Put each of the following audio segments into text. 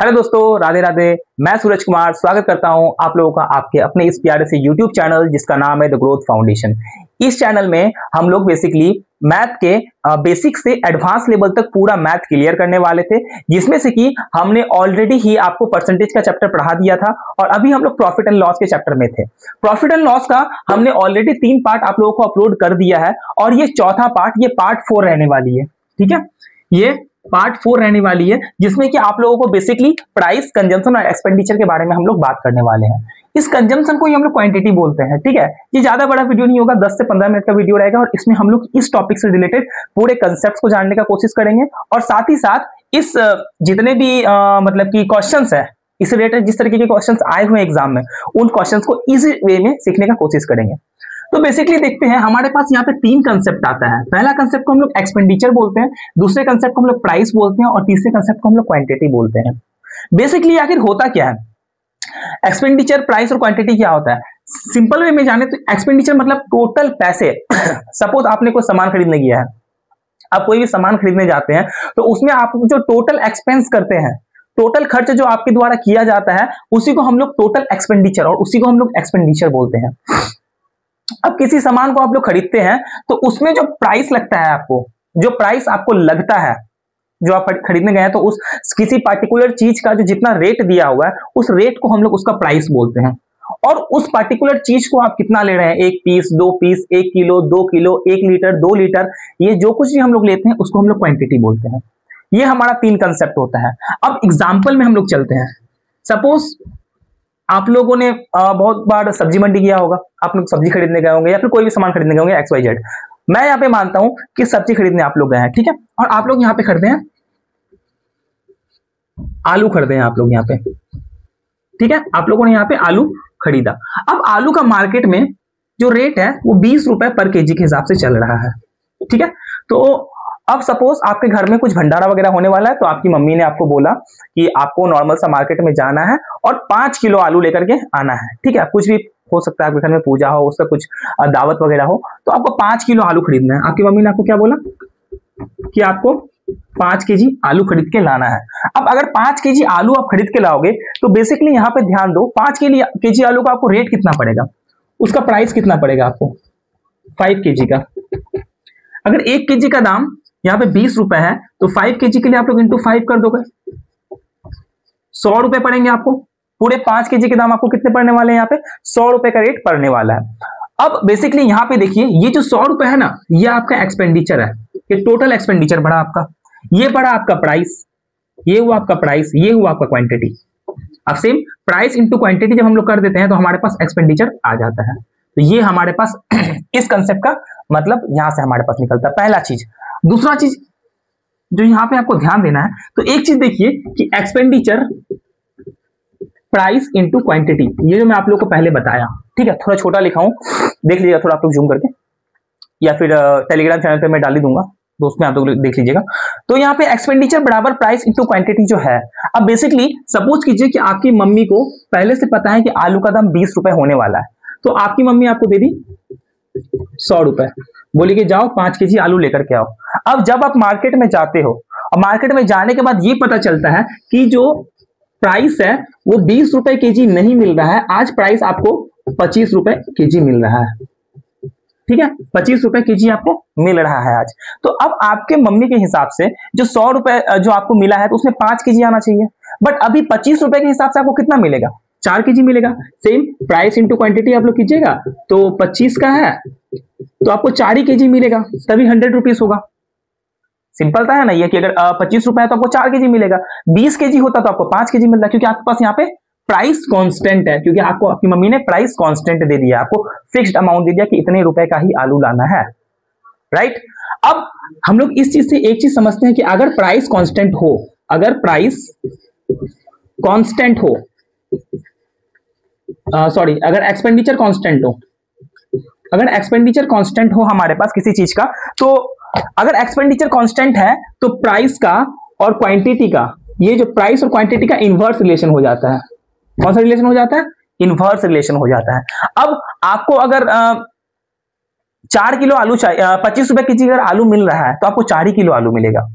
Hello दोस्तों, राधे राधे। मैं सूरज कुमार स्वागत करता हूं आप लोगों का आपके अपने इस प्यारे से यूट्यूब चैनल जिसका नाम है द ग्रोथ फाउंडेशन। इस चैनल में हम लोग बेसिकली मैथ के बेसिक से एडवांस लेवल तक पूरा मैथ क्लियर करने वाले थे, जिसमें से कि हमने ऑलरेडी ही आपको परसेंटेज का चैप्टर पढ़ा दिया था और अभी हम लोग प्रॉफिट एंड लॉस के चैप्टर में थे। प्रॉफिट एंड लॉस का हमने ऑलरेडी 3 पार्ट आप लोगों को अपलोड कर दिया है और ये चौथा पार्ट, ये पार्ट 4 रहने वाली है। ठीक है, ये पार्ट 4 रहने वाली है जिसमें कि आप लोगों को बेसिकली प्राइस, कंजम्पशन और एक्सपेंडिचर के बारे में हम लोग बात करने वाले हैं। इस कंजम्पशन को ही हम लोग क्वांटिटी बोलते हैं। ठीक है, ये ज्यादा बड़ा वीडियो नहीं होगा, 10 से 15 मिनट का वीडियो रहेगा और इसमें हम लोग इस टॉपिक से रिलेटेड पूरे कंसेप्ट को जानने का कोशिश करेंगे और साथ ही साथ इस जितने भी मतलब कि क्वेश्चंस है, इससे रिलेटेड जिस तरीके के क्वेश्चंस आए हुए एग्जाम में, उन क्वेश्चंस को इजी वे में सीखने का कोशिश करेंगे। तो बेसिकली देखते हैं, हमारे पास यहाँ पे 3 कंसेप्ट आता है। पहला कंसेप्ट को हम लोग एक्सपेंडिचर बोलते हैं, दूसरे कंसेप्ट को हम लोग प्राइस बोलते हैं और तीसरे कंसेप्ट को हम लोग क्वांटिटी बोलते हैं। बेसिकली आखिर होता क्या है, एक्सपेंडिचर, प्राइस और क्वांटिटी क्या होता है? सिंपल वे में जाने तो एक्सपेंडिचर मतलब टोटल पैसे। सपोज आपने कोई सामान खरीदने गया है, आप कोई भी सामान खरीदने जाते हैं तो उसमें आप जो टोटल एक्सपेंस करते हैं, टोटल खर्च जो आपके द्वारा किया जाता है, उसी को हम लोग टोटल एक्सपेंडिचर और उसी को हम लोग एक्सपेंडिचर बोलते हैं। अब किसी सामान को आप लोग खरीदते हैं तो उसमें जो प्राइस लगता है, आपको जो प्राइस आपको लगता है, जो आप खरीदने गए हैं, तो उस किसी पार्टिकुलर चीज का जो जितना रेट दिया हुआ है, उस रेट को हम लोग उसका प्राइस बोलते हैं। और उस पार्टिकुलर चीज को आप कितना ले रहे हैं, 1 piece, 2 piece, 1 kilo, 2 kilo, 1 litre, 2 litre, ये जो कुछ भी हम लोग लेते हैं उसको हम लोग क्वांटिटी बोलते हैं। ये हमारा 3 कंसेप्ट होता है। अब एग्जाम्पल में हम लोग चलते हैं। सपोज आप लोगों ने बहुत बार सब्जी मंडी गया होगा, आप लोग सब्जी खरीदने गए होंगे या फिर कोई भी सामान खरीदने गए होंगे, XYZ। मैं यहाँ पे मानता हूं कि सब्जी खरीदने आप लोग गए हैं, ठीक है, और आप लोग यहाँ पे खरीदे हैं आलू, खरीदे हैं आप लोग यहाँ पे, ठीक है, आप लोगों ने यहाँ पे आलू खरीदा। अब आलू का मार्केट में जो रेट है वो 20 रुपए पर केजी के हिसाब से चल रहा है। ठीक है, तो अब सपोज आपके घर में कुछ भंडारा वगैरह होने वाला है, तो आपकी मम्मी ने आपको बोला कि आपको नॉर्मल सा मार्केट में जाना है और 5 किलो आलू लेकर के आना है। ठीक है, कुछ भी हो सकता है, आपके घर में पूजा हो, उसका कुछ दावत वगैरह हो, तो आपको 5 किलो आलू खरीदना है। आपकी मम्मी ने आपको क्या बोला कि आपको 5 केजी आलू खरीद के लाना है। अब अगर 5 केजी आलू आप खरीद के लाओगे तो बेसिकली यहाँ पे ध्यान दो, 5 केजी आलू का आपको रेट कितना पड़ेगा, उसका प्राइस कितना पड़ेगा आपको, 5 केजी का। अगर 1 केजी का दाम यहाँ पे 20 रुपए है तो 5 केजी के लिए आप लोग इंटू 5 कर दोगे, 100 रुपए पड़ेंगे आपको। पूरे 5 केजी के दाम आपको कितने पड़ने वाले हैं, यहाँ पे 100 रुपए का रेट पड़ने वाला है। अब बेसिकली यहाँ पे देखिए, ये जो 100 रुपए है ना, ये आपका एक्सपेंडिचर है, ये टोटल एक्सपेंडिचर बढ़ा आपका, ये बढ़ा आपका प्राइस, ये हुआ आपका प्राइस, ये हुआ आपका क्वांटिटी। अब सेम प्राइस इंटू क्वांटिटी जब हम लोग कर देते हैं तो हमारे पास एक्सपेंडिचर आ जाता है। तो ये हमारे पास इस कंसेप्ट का मतलब यहां से हमारे पास निकलता है, पहला चीज। दूसरा चीज जो यहां पे आपको ध्यान देना है, तो एक चीज देखिए कि एक्सपेंडिचर प्राइस इंटू क्वांटिटी, ये जो मैं आप लोग को पहले बताया, ठीक है, थोड़ा छोटा लिखा हूं, देख लीजिएगा थोड़ा आप लोग जूम करके, या फिर टेलीग्राम चैनल पे मैं डाल ही दूंगा, तो उसमें आप लोग देख लीजिएगा। तो यहाँ पे एक्सपेंडिचर बराबर प्राइस इंटू क्वांटिटी जो है, अब बेसिकली सपोज कीजिए कि आपकी मम्मी को पहले से पता है कि आलू का दाम 20 रुपए होने वाला है, तो आपकी मम्मी आपको दे दी 100 रुपए, बोली कि जाओ 5 केजी आलू लेकर के आओ। अब जब आप मार्केट में जाते हो और मार्केट में जाने के बाद ये पता चलता है कि जो प्राइस है वो 20 रुपए केजी नहीं मिल रहा है, आज प्राइस आपको 25 रुपए केजी मिल रहा है। ठीक है, 25 रुपए केजी आपको मिल रहा है आज। तो अब आपके मम्मी के हिसाब से जो 100 रुपए जो आपको मिला है, तो उसमें 5 केजी आना चाहिए, बट अभी 25 रुपए के हिसाब से आपको कितना मिलेगा, 4 केजी मिलेगा। सेम प्राइस इंटू क्वांटिटी आप लोग कीजिएगा, तो 25 का है तो आपको 4 ही केजी मिलेगा, तभी 100 रुपीज होगा। सिंपल था है ना ये, कि अगर 25 रुपए है तो आपको 4 केजी मिलेगा, 20 केजी होता तो आपको 5 केजी मिलता, क्योंकि आपके पास यहाँ पे प्राइस कांस्टेंट है, क्योंकि आपको आपकी मम्मी ने प्राइस कांस्टेंट दे दिया, आपको फिक्स्ड अमाउंट दे दिया कि इतने रुपए का ही आलू लाना है, राइट। अब हम लोग इस चीज से एक चीज समझते हैं कि अगर प्राइस कांस्टेंट हो, अगर प्राइस कांस्टेंट हो, सॉरी, अगर एक्सपेंडिचर कांस्टेंट हो, अगर एक्सपेंडिचर कांस्टेंट हो हमारे पास किसी चीज का, तो अगर एक्सपेंडिचर कांस्टेंट है तो प्राइस का और क्वांटिटी का, ये जो प्राइस और क्वांटिटी का इनवर्स रिलेशन हो जाता है। कौन सा रिलेशन हो जाता है, इनवर्स रिलेशन हो जाता है। अब आपको अगर 4 किलो आलू चाहिए, 25 रुपए केजी अगर आलू मिल रहा है तो आपको 4 ही किलो आलू मिलेगा।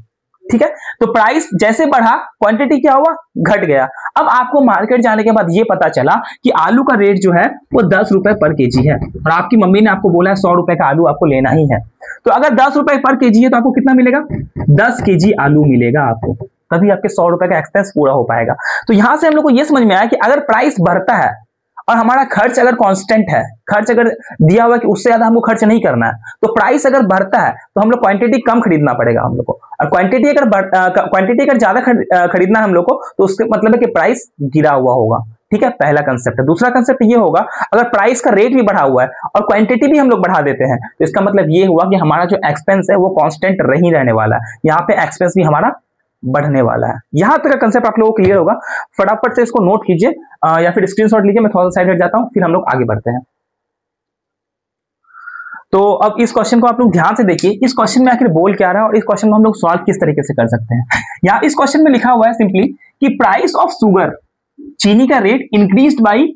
ठीक है। तो प्राइस जैसे बढ़ा, क्वांटिटी क्या हुआ, घट गया। अब आपको मार्केट जाने के बाद ये पता चला कि आलू का रेट जो है वो 10 रुपए पर केजी है, और आपकी मम्मी ने आपको बोला है 100 रुपए का आलू आपको लेना ही है। तो अगर 10 रुपए पर केजी है तो आपको कितना मिलेगा, 10 केजी आलू मिलेगा आपको, तभी आपके 100 रुपए का एक्सपेंस पूरा हो पाएगा। तो यहां से हम लोग को यह समझ में आया कि अगर प्राइस बढ़ता है और हमारा खर्च अगर कांस्टेंट है, खर्च अगर दिया हुआ कि उससे ज्यादा हमको खर्च नहीं करना है, तो प्राइस अगर बढ़ता है तो हम लोग क्वांटिटी कम खरीदना पड़ेगा हम लोग को, और क्वांटिटी अगर ज्यादा खरीदना है हम लोग को, तो उसके मतलब है कि प्राइस गिरा हुआ होगा। ठीक है, पहला कंसेप्ट है। दूसरा कंसेप्ट ये होगा, अगर प्राइस का रेट भी बढ़ा हुआ है और क्वांटिटी भी हम लोग बढ़ा देते हैं, तो इसका मतलब ये हुआ कि हमारा जो एक्सपेंस है वो कांस्टेंट नहीं रहने वाला है, यहाँ पे एक्सपेंस भी हमारा बढ़ने वाला है। यहां तक का कंसेप्ट आप लोगों को क्लियर होगा। फटाफट से इसको नोट कीजिए या फिर स्क्रीनशॉट लीजिए, मैं थोड़ा सा साइड हट जाता हूं, फिर हम लोग आगे बढ़ते हैं। तो अब इस क्वेश्चन को आप लोग ध्यान से देखिए, इस क्वेश्चन में आखिर बोल क्या रहा है और इस क्वेश्चन को हम लोग सॉल्व किस तरीके से कर सकते हैं। यहाँ इस क्वेश्चन में लिखा हुआ है सिंपली कि प्राइस ऑफ शुगर, चीनी का रेट इंक्रीज्ड बाई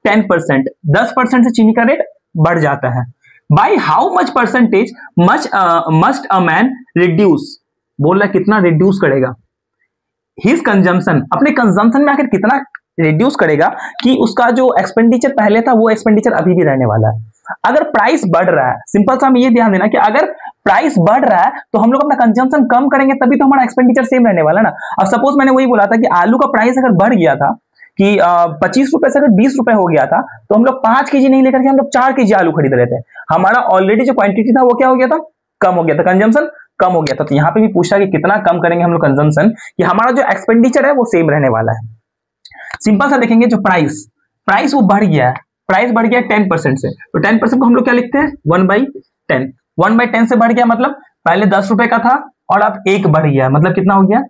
10%, 10% से चीनी का रेट बढ़ जाता है। By how much percentage must a man reduce, बोल रहा है कितना रिड्यूस करेगा हिज कंजम्पशन, अपने कंजम्पशन में आखिर कितना रिड्यूस करेगा कि उसका जो एक्सपेंडिचर पहले था वो एक्सपेंडिचर अभी भी रहने वाला है। अगर प्राइस बढ़ रहा है, सिंपल सा हमें ये ध्यान देना कि अगर प्राइस बढ़ रहा है तो हम लोग अपना कंजम्पशन कम करेंगे, तभी तो हमारा एक्सपेंडिचर सेम रहने वाला ना। अब सपोज मैंने वही बोला था कि आलू का प्राइस अगर बढ़ गया था कि 25 रुपए से अगर 20 रुपए हो गया था, तो हम लोग 5 केजी नहीं लेकर के हम लोग 4 केजी आलू खरीद रहे थे। हमारा ऑलरेडी जो क्वांटिटी था वो क्या हो गया था, कम हो गया था, कंजम्पशन कम हो गया था। तो यहाँ पे भी पूछा कि कितना कम करेंगे हम लोग कंजम्पशन, कि हमारा जो एक्सपेंडिचर है वो सेम रहने वाला है। सिंपल सा देखेंगे, जो प्राइस वो बढ़ गया है, प्राइस बढ़ गया 10% से, तो 10% को हम लोग क्या लिखते हैं, 1/10। 1/10 से बढ़ गया मतलब पहले 10 रुपए का था और अब 1 बढ़ गया, मतलब कितना हो गया,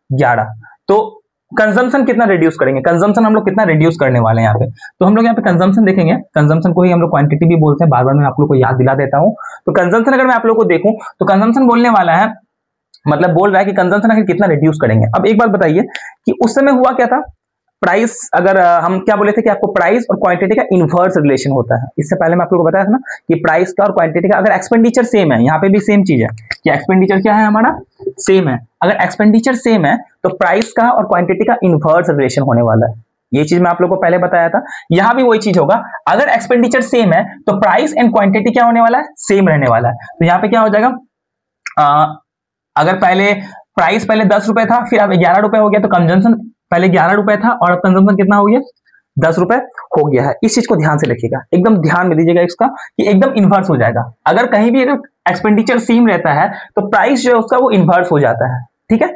11। तो कंजम्पशन कितना रिड्यूस करेंगे, कंजम्पशन हम लोग कितना रिड्यूस करने वाले हैं यहाँ पे। तो हम लोग यहाँ पे कंजम्पशन देखेंगे, कंजम्पशन को ही हम लोग क्वांटिटी भी बोलते हैं, बार बार मैं आप लोग को याद दिला देता हूँ। तो कंजम्पशन अगर मैं आप लोग को देखूं तो कंजम्पशन बोलने वाला है, मतलब बोल रहा है कि कंजम्पशन आखिर कितना रिड्यूस करेंगे। अब एक बात बताइए कि उस समय हुआ क्या था, प्राइस अगर हम क्या बोले थे कि आपको प्राइस और क्वांटिटी का इनवर्स रिलेशन होता है। इससे पहले मैं आप लोगों को बताया था ना कि प्राइस का और क्वांटिटी का अगर एक्सपेंडिचर सेम है, यहाँ पे भी सेम चीज है कि एक्सपेंडिचर क्या है हमारा, सेम है। अगर एक्सपेंडिचर सेम है तो प्राइस का और क्वांटिटी का इनवर्स रिलेशन होने वाला है। ये चीज मैं आप लोगों को पहले बताया था। यहां भी वही चीज होगा, अगर एक्सपेंडिचर सेम है तो प्राइस एंड क्वांटिटी क्या होने वाला है, सेम रहने वाला है। तो यहाँ पे क्या हो जाएगा, अगर पहले प्राइस पहले 10 रुपए था, फिर अब 11 रुपए हो गया, तो कंजम्पशन पहले 11 रुपए था और अब कंजम्पशन कितना हो गया, 10 रुपए हो गया है। इस चीज को ध्यान से रखिएगा, एकदम ध्यान में दीजिएगा इसका कि एकदम इन्वर्स हो जाएगा। अगर कहीं भी एक्सपेंडिचर सेम रहता है तो प्राइस जो है उसका वो इन्वर्स हो जाता है। ठीक है,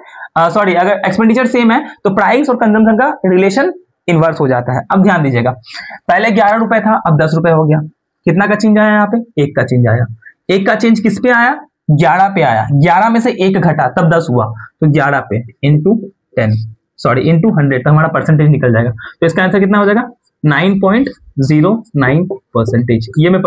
सॉरी, अगर एक्सपेंडिचर सेम है तो प्राइस और कंजम्पशन का रिलेशन इन्वर्स हो जाता है। अब ध्यान दीजिएगा, पहले 11 रुपए था, अब 10 रुपए हो गया। कितना का चेंज आया यहाँ पे, 1 का चेंज आया। 1 का चेंज किस पे आया, 11 पे आया। 11 में से 1 घटा तब 10 हुआ, तो 11 पे इंटू 10, सॉरी इंटू 100, तो हमारा परसेंटेज निकल जाएगा। तो इसका आंसर कितना हो जाएगा, 9.09%। ये मैं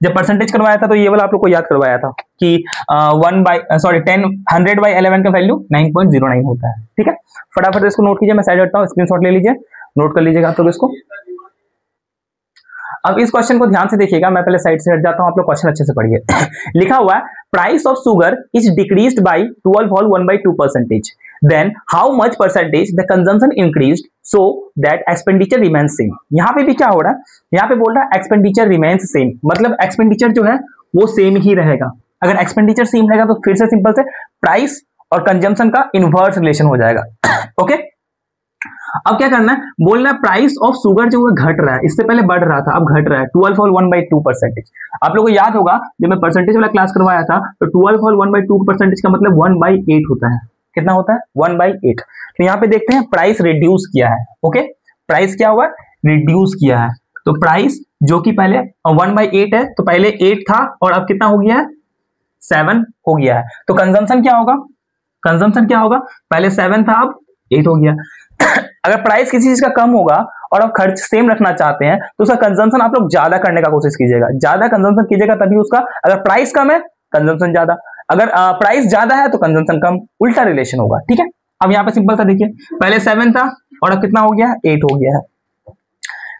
जब परसेंटेज करवाया था तो ये वाला आप लोग को याद करवाया था कि 100/11 का वैल्यू 9.09 होता है। ठीक है, फटाफट इसको नोट कीजिए, मैं साइड हटता हूँ, स्क्रीनशॉट ले लीजिए, नोट कर लीजिएगा आप लोग इसको। अब इस क्वेश्चन को ध्यान से देखिएगा, मैं पहले साइड से हट जाता हूं, आप लोग क्वेश्चन अच्छे से पढ़िए। लिखा हुआ है price of sugar is decreased by 12 whole 1/2%, then how much percentage the consumption increased so that expenditure remains same. यहाँ पे भी क्या हो रहा है, यहाँ पे बोल रहा है एक्सपेंडिचर रिमेन्स सेम, मतलब एक्सपेंडिचर जो है वो सेम ही रहेगा। अगर एक्सपेंडिचर सेम रहेगा तो फिर से सिंपल से प्राइस और कंजम्पशन का इनवर्स रिलेशन हो जाएगा। ओके, अब क्या करना है, बोलना है प्राइस ऑफ शुगर जो घट रहा है, इससे पहले बढ़ रहा था, अब घट रहा है 12 whole 1/2%। आप लोगों को याद होगा जब मैं परसेंटेज वाला क्लास करवाया था तो 12 whole 1/2% का मतलब 1/8 होता है। कितना होता है, 1/8। तो यहाँ पे देखते हैं प्राइस रिड्यूस किया है। ओके, प्राइस क्या हुआ, रिड्यूस किया है। तो प्राइस जो कि पहले 1/8 है, तो पहले 8 था और अब कितना हो गया है, 7 हो गया है। तो कंजम्पशन क्या होगा, कंजम्पशन क्या होगा, पहले 7 था अब 8 हो गया। अगर प्राइस किसी चीज का कम होगा और आप खर्च सेम रखना चाहते हैं तो उसका कंजम्पशन आप लोग ज्यादा करने का कोशिश कीजिएगा, ज्यादा कंजम्पशन कीजिएगा तभी उसका, अगर प्राइस कम है कंजम्पशन ज्यादा, अगर प्राइस ज्यादा है तो कंजम्पशन कम, उल्टा रिलेशन होगा। ठीक है, अब यहाँ पे सिंपल सा देखिए, पहले 7 था और अब कितना हो गया, 8 हो गया है।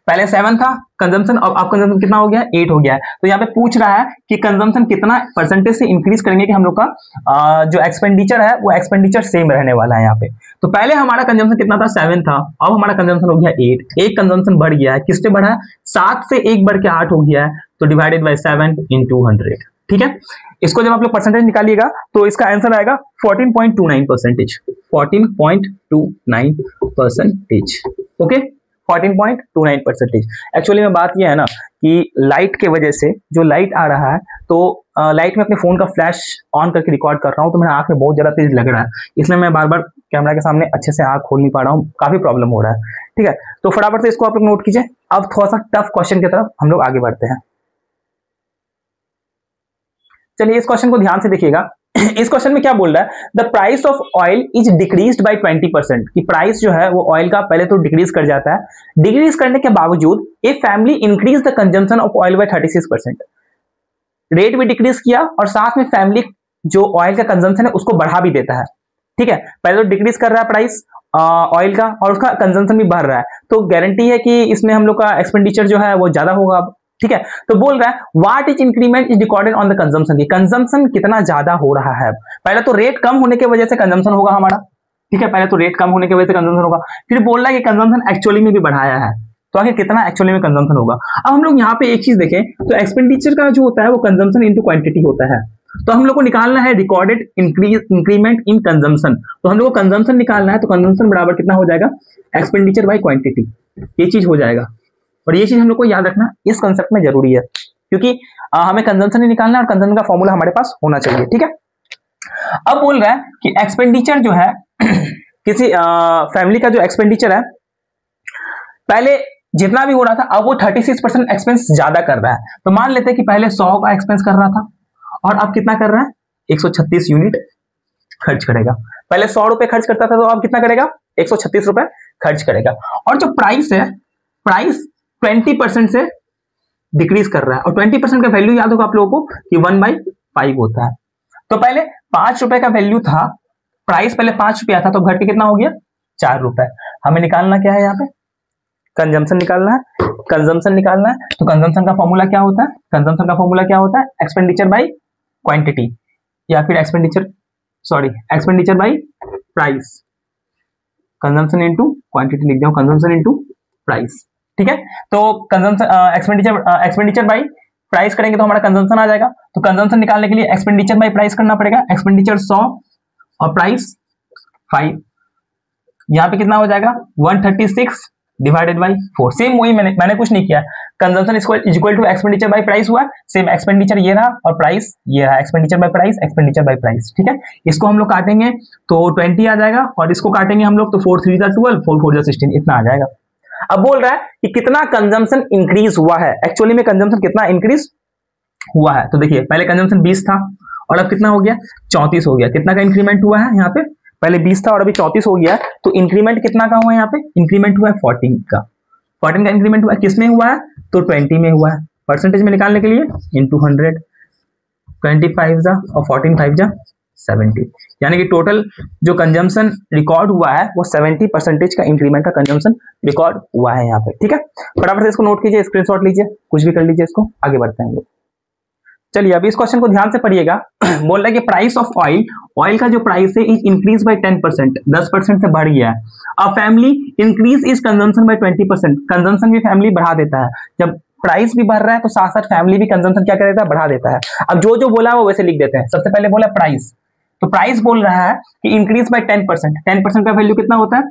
पहले 7 था कंजम्पशन, अब कंजम्पशन कितना हो गया है, 8 हो गया है। तो यहाँ पे पूछ रहा है कि कंजम्पशन कितना परसेंटेज से इंक्रीज करेंगे कि हम लोग का जो एक्सपेंडिचर है वो एक्सपेंडिचर सेम रहने वाला है यहाँ पे। तो पहले हमारा कंजम्पशन कितना था, 7 था, अब हमारा कंजम्पशन हो गया 8। एक कंजम्पशन बढ़ गया है, किससे बढ़ा है, 7 से 1 बढ़ के 8 हो गया है, तो डिवाइडेड बाई 7 into 100। ठीक है, इसको जब आप लोग परसेंटेज निकालिएगा तो इसका आंसर आएगा 14.29%। 14.29%। ओके, 14.29%। एक्चुअली में बात यह है ना कि लाइट के वजह से जो लाइट आ रहा है, तो लाइट में अपने फोन का फ्लैश ऑन करके रिकॉर्ड कर रहा हूँ, तो मेरा आंख में बहुत ज्यादा तेज लग रहा है, इसलिए मैं बार बार कैमरा के सामने अच्छे से आंख खोल नहीं पा रहा हूँ, काफी प्रॉब्लम हो रहा है। ठीक है, तो फटाफट से इसको आप लोग नोट कीजिए। अब थोड़ा सा टफ क्वेश्चन की तरफ हम लोग आगे बढ़ते हैं। चलिए इस क्वेश्चन को ध्यान से देखिएगा। इस क्वेश्चन में क्या बोल रहा है, the price of oil is decreased bye 20%। कि प्राइस जो है वो ऑयल का पहले तो डिक्रीज कर जाता है, डिक्रीज करने के बावजूद a family increase the consumption of oil bye 36%। Rate भी डिक्रीज किया और साथ में फैमिली जो ऑयल का कंजम्पशन है उसको बढ़ा भी देता है। ठीक है, पहले तो डिक्रीज कर रहा है प्राइस ऑयल का और उसका कंजम्पशन भी बढ़ रहा है, तो गारंटी है कि इसमें हम लोग का एक्सपेंडिचर जो है वो ज्यादा होगा। ठीक है, तो बोल रहा है what is increment is recorded on the consumption. की कंजम्पशन कितना ज्यादा हो रहा है। पहले तो रेट कम होने की वजह से कंजम्पशन होगा हमारा। ठीक है, पहले तो रेट कम होने की वजह से कंजम्पशन होगा, फिर बोल रहा है कि कंजम्पशन एक्चुअली में भी बढ़ाया है, तो आखिर कितना एक्चुअली में कंजम्पशन होगा। अब हम लोग यहाँ पे एक चीज देखें तो एक्सपेंडिचर का जो होता है वो कंजम्पशन इनटू क्वांटिटी होता है, तो हम लोग को निकालना है रिकॉर्डेड इंक्रीमेंट इन कंजम्पशन। तो हम लोग को कंजम्पशन निकालना है, तो कंजम्पशन बराबर कितना हो जाएगा, एक्सपेंडिचर बाय क्वांटिटी, ये चीज हो जाएगा। और ये चीज हम लोग को याद रखना इस कंसेप्ट में जरूरी है, क्योंकि हमें कंजम्पशन ही निकालना है और कंजम्पशन का फॉर्मूला हमारे पास होना चाहिए। ठीक है, अब बोल रहा है कि एक्सपेंडिचर जो है किसी फैमिली का जो एक्सपेंडिचर है पहले जितना भी हो रहा था अब वो 36% एक्सपेंस ज्यादा कर रहा है। तो मान लेते हैं कि पहले 100 का एक्सपेंस कर रहा था और अब कितना कर रहा है, 136 यूनिट खर्च करेगा। पहले 100 रुपए खर्च करता था तो अब कितना करेगा, 136 रुपए खर्च करेगा। और जो प्राइस है, प्राइस 20% से डिक्रीज कर रहा है, और 20% का वैल्यू याद होगा आप लोगों को कि 1/5 होता है। तो पहले 5 रुपए का वैल्यू था, प्राइस पहले 5 रुपया था, तो घट के कितना हो गया, 4 रुपए। हमें निकालना क्या है, यहाँ पे कंजम्पशन निकालना है, कंजम्पशन निकालना है। तो कंजम्पशन का फॉर्मूला क्या होता है, कंजम्पशन का फॉर्मूला क्या होता है, एक्सपेंडिचर बाय क्वांटिटी, या फिर expenditure by price. Consumption into quantity लिख दिया, कंजम्पशन इनटू प्राइस। ठीक है, तो कंजम्पशन एक्सपेंडिचर बाय प्राइस करेंगे तो हमारा कंजम्पशन आ जाएगा। तो कंजम्पशन निकालने के लिए एक्सपेंडिचर बाय प्राइस करना पड़ेगा। एक्सपेंडिचर 100 और प्राइस 5, यहाँ पे कितना हो जाएगा, 136 डिवाइडेड बाय 4। सेम वही मैंने कुछ नहीं किया, consumption equal to expenditure by price हुआ, सेम एक्सपेंडिचर ये रहा और प्राइस ये रहा, expenditure by price, expenditure by price. ठीक है, इसको हम लोग काटेंगे तो 20 आ जाएगा, और इसको काटेंगे हम लोग तो 4 3 12, 4 4 16, इतना आ जाएगा। अब बोल रहा है कि कितना कंजम्पशन इंक्रीज हुआ है, एक्चुअली में कंजम्पशन कितना इंक्रीज हुआ है। तो देखिए पहले कंजम्पशन 20 था और अब कितना हो गया, 34 हो गया। कितना का इंक्रीमेंट हुआ है यहाँ पे, पहले 20 था और अभी 34 हो गया, तो इंक्रीमेंट कितना का हुआ है, यहाँ पे इंक्रीमेंट हुआ है 14 का। 14 का इंक्रीमेंट हुआ है, किसमें हुआ है, तो 20 में हुआ है। परसेंटेज में निकालने के लिए इंटू 100, 25 जा और 14 5 जा 70, यानी कि टोटल जो कंजम्पशन रिकॉर्ड हुआ है वो 70% का इंक्रीमेंट का कंजम्पशन रिकॉर्ड हुआ है यहाँ पे। ठीक है, फटाफट से इसको नोट कीजिए, स्क्रीनशॉट लीजिए, कुछ भी कर लीजिए, इसको आगे बढ़ते हैं लोग। चलिए अभी इस क्वेश्चन को ध्यान से पढ़िएगा। बोल रहा है कि प्राइस ऑफ ऑयल, ऑयल का जो प्राइस है इज इंक्रीज बाय 10%, 10% से बढ़ गया है। A family increase is consumption by 20%, consumption भी फैमिली बढ़ा देता है। जब प्राइस भी बढ़ रहा है तो साथ साथ फैमिली भी कंजम्पशन क्या कर देता है, बढ़ा देता है। अब जो जो बोला है वो वैसे लिख देते हैं। सबसे पहले बोला प्राइस, तो प्राइस बोल रहा है कि इंक्रीज बाय 10%, 10% का वैल्यू कितना होता है,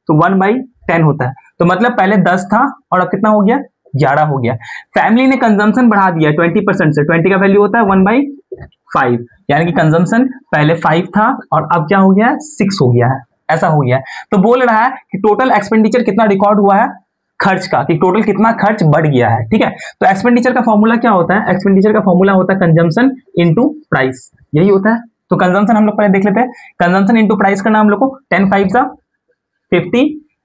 तो 1/10 होता है। तो मतलब पहले 10 था और अब कितना हो गया, 11 हो गया। फैमिली ने कंजम्पशन बढ़ा दिया 20% से, 20 का वैल्यू होता है 1/5, यानी कि कंजम्पशन पहले 5 था और अब क्या हो गया है, 6 हो गया है, ऐसा हो गया है। तो बोल रहा है कि टोटल एक्सपेंडिचर कितना रिकॉर्ड हुआ है, खर्च का, कि टोटल कितना खर्च बढ़ गया है। ठीक है, तो एक्सपेंडिचर का फॉर्मूला क्या होता है, एक्सपेंडिचर का फॉर्मूला होता है कंजम्पशन इनटू प्राइस, यही होता है। तो कंजम्पशन हम लोग पहले देख लेते हैं, कंजम्पशन इनटू प्राइस करना हम लोग को, 10 5 जा 50,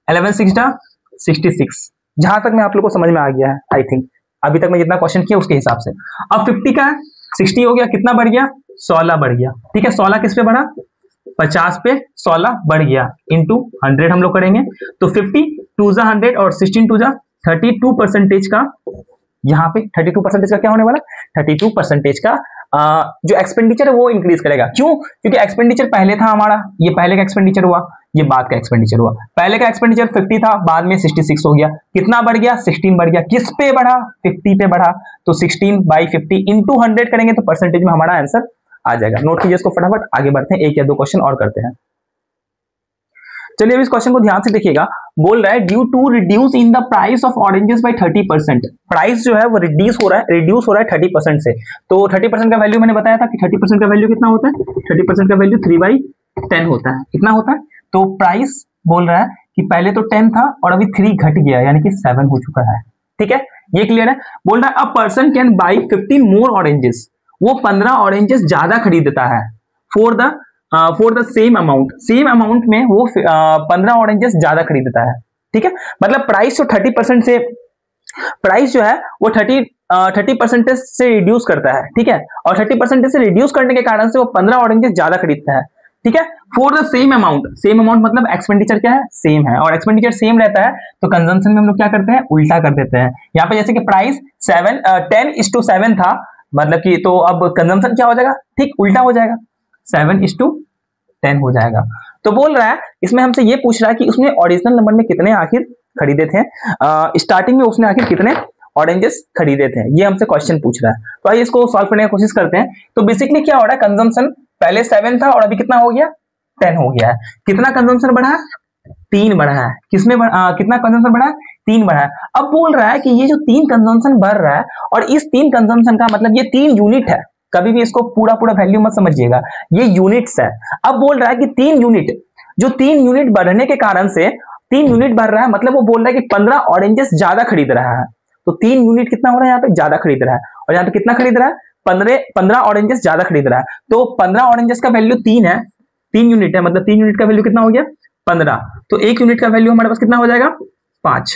11 6 जा 66। जहां तक मैं आप लोग को समझ में आ गया है, आई थिंक अभी तक मैं जितना क्वेश्चन किया उसके हिसाब से। अब 50 का 60 हो गया, कितना बढ़ गया, 16 बढ़ गया। ठीक है, 16 किस पे बढ़ा, 50 पे 16 बढ़ गया, इंटू 100 हम लोग करेंगे। तो 50 2 जा 100 और 16 2 जा 32% का, यहाँ पे 32% का क्या होने वाला, 32% का जो एक्सपेंडिचर है वो इंक्रीज करेगा। क्यों? क्योंकि एक्सपेंडिचर पहले था हमारा, ये पहले का एक्सपेंडिचर हुआ, ये बाद का एक्सपेंडिचर हुआ। पहले का एक्सपेंडिचर 50 था, बाद में 66 हो गया। कितना बढ़ गया? 16 बढ़ गया। किस पे बढ़ा? 50 पे बढ़ा। तो 16/50 इंटू 100 करेंगे तो परसेंटेज में हमारा आंसर आ जाएगा। नोट कीजिए इसको फटाफट, आगे बढ़ते हैं, एक या दो क्वेश्चन और करते हैं। चलिए अब इस क्वेश्चन को ध्यान से देखिएगा। बोल रहा है due to reduce in the price of oranges by 30%। Price जो है वो रिड्यूस हो रहा है 30% से। तो 30% का वैल्यू मैंने बताया था कि 30% का वैल्यू कितना होता है, 30% का वैल्यू 3/10 होता है। कितना होता है? तो प्राइस बोल रहा है कि पहले तो 10 था और अभी 3 घट गया, यानी कि 7 हो चुका है। ठीक है, ये क्लियर है। बोल रहा है a person can buy 15 more oranges, वो 15 ऑरेंजेस ज्यादा खरीदता है फॉर द सेम अमाउंट में वो 15 ऑरेंजेस ज्यादा खरीदता है। ठीक है, मतलब प्राइस जो 30% से, प्राइस जो है वो 30% से रिड्यूस करता है। ठीक है, और 30% से रिड्यूस करने के कारण से वो 15 ऑरेंजेस ज्यादा खरीदता है। ठीक है, फॉर द सेम अमाउंट मतलब एक्सपेंडिचर क्या है? सेम है, और एक्सपेंडिचर सेम रहता है तो कंजम्पशन में हम लोग क्या करते हैं? उल्टा कर देते हैं। यहाँ पे जैसे कि प्राइस 10:7 था, मतलब कि तो अब कंजम्पशन क्या हो जाएगा? ठीक उल्टा हो जाएगा, 7:10 हो जाएगा। तो बोल रहा है इसमें हमसे ये पूछ रहा है कि उसने ओरिजिनल नंबर में कितने आखिर खरीदे थे, स्टार्टिंग में उसने आखिर कितने ऑरेंजेस खरीदे थे, ये हमसे क्वेश्चन पूछ रहा है। तो आइए इसको सॉल्व करने की कोशिश करते हैं। तो बेसिकली क्या हो रहा है, कंजम्पशन पहले 7 था और अभी कितना हो गया? 10 हो गया है। कितना कंजम्पशन बढ़ा है? 3 बढ़ा है। किसमें कितना कंजम्पशन बढ़ा है? 3 बढ़ा है। अब बोल रहा है कि ये जो 3 कंजम्पशन बढ़ रहा है, और इस 3 कंजम्पशन का मतलब ये 3 यूनिट है। कभी भी इसको पूरा वैल्यू मत समझिएगा, ये यूनिट्स है। अब बोल रहा है कि 3 यूनिट बढ़ने के कारण से 3 यूनिट बढ़ रहा है, मतलब वो बोल रहा है कि 15 ऑरेंजेस ज्यादा खरीद रहा है। तो 3 यूनिट कितना हो रहा है? यहाँ पे ज्यादा खरीद रहा है, और यहाँ पे कितना खरीद रहा है? 15 ऑरेंजेस ज्यादा खरीद रहा है। तो 15 ऑरेंजेस का वैल्यू 3 है, 3 यूनिट है, मतलब 3 यूनिट का वैल्यू कितना हो गया? 15। तो 1 यूनिट का वैल्यू हमारे पास कितना हो जाएगा? 5।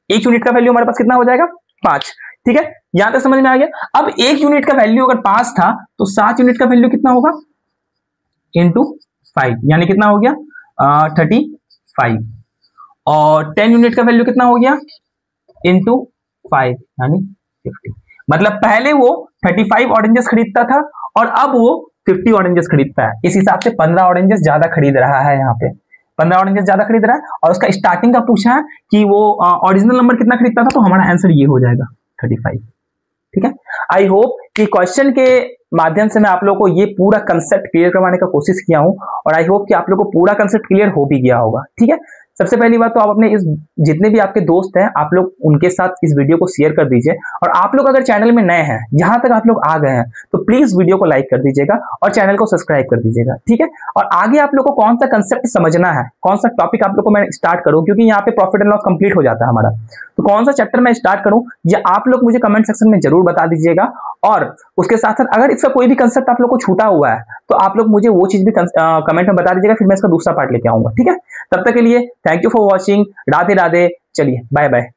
1 यूनिट का वैल्यू हमारे पास कितना हो जाएगा? 5। ठीक है, यहां तक समझ में आ गया। अब 1 यूनिट का वैल्यू अगर 5 था तो 7 यूनिट का वैल्यू कितना होगा? इंटू 5, यानी कितना हो गया? 35। और 10 यूनिट का वैल्यू कितना हो गया? इंटू 5 यानी 50। मतलब पहले वो 35 ऑरेंजेस खरीदता था और अब वो 50 ऑरेंजेस खरीदता है। इस हिसाब से 15 ऑरेंजेस ज्यादा खरीद रहा है। यहाँ पे 15 ऑरेंजेस ज्यादा खरीद रहा है, और उसका स्टार्टिंग का पूछा है कि वो ओरिजिनल नंबर कितना खरीदता था, तो हमारा आंसर ये हो जाएगा 35। ठीक है, आई होप कि क्वेश्चन के माध्यम से मैं आप लोगों को ये पूरा कंसेप्ट क्लियर करवाने का कोशिश किया हूं, और आई होप कि आप लोगों को पूरा कंसेप्ट क्लियर हो भी गया होगा। ठीक है, सबसे पहली बात तो आप अपने इस जितने भी आपके दोस्त हैं, आप लोग उनके साथ इस वीडियो को शेयर कर दीजिए। और आप लोग अगर चैनल में नए हैं, यहां तक आप लोग आ गए हैं, तो प्लीज वीडियो को लाइक कर दीजिएगा और चैनल को सब्सक्राइब कर दीजिएगा। ठीक है, और आगे आप लोग को कौन सा कंसेप्ट समझना है, कौन सा टॉपिक आप लोग को मैं स्टार्ट करूं, क्योंकि यहाँ पे प्रॉफिट एंड लॉस कंप्लीट हो जाता है हमारा, तो कौन सा चैप्टर मैं स्टार्ट करूं, ये आप लोग मुझे कमेंट सेक्शन में जरूर बता दीजिएगा। और उसके साथ साथ अगर इसका कोई भी कंसेप्ट आप लोग को छूटा हुआ है, तो आप लोग मुझे वो चीज भी कमेंट में बता दीजिएगा, फिर मैं इसका दूसरा पार्ट लेके आऊंगा। ठीक है, तब तक के लिए thank you for watching. Radhe Radhe, चलिए बाय बाय।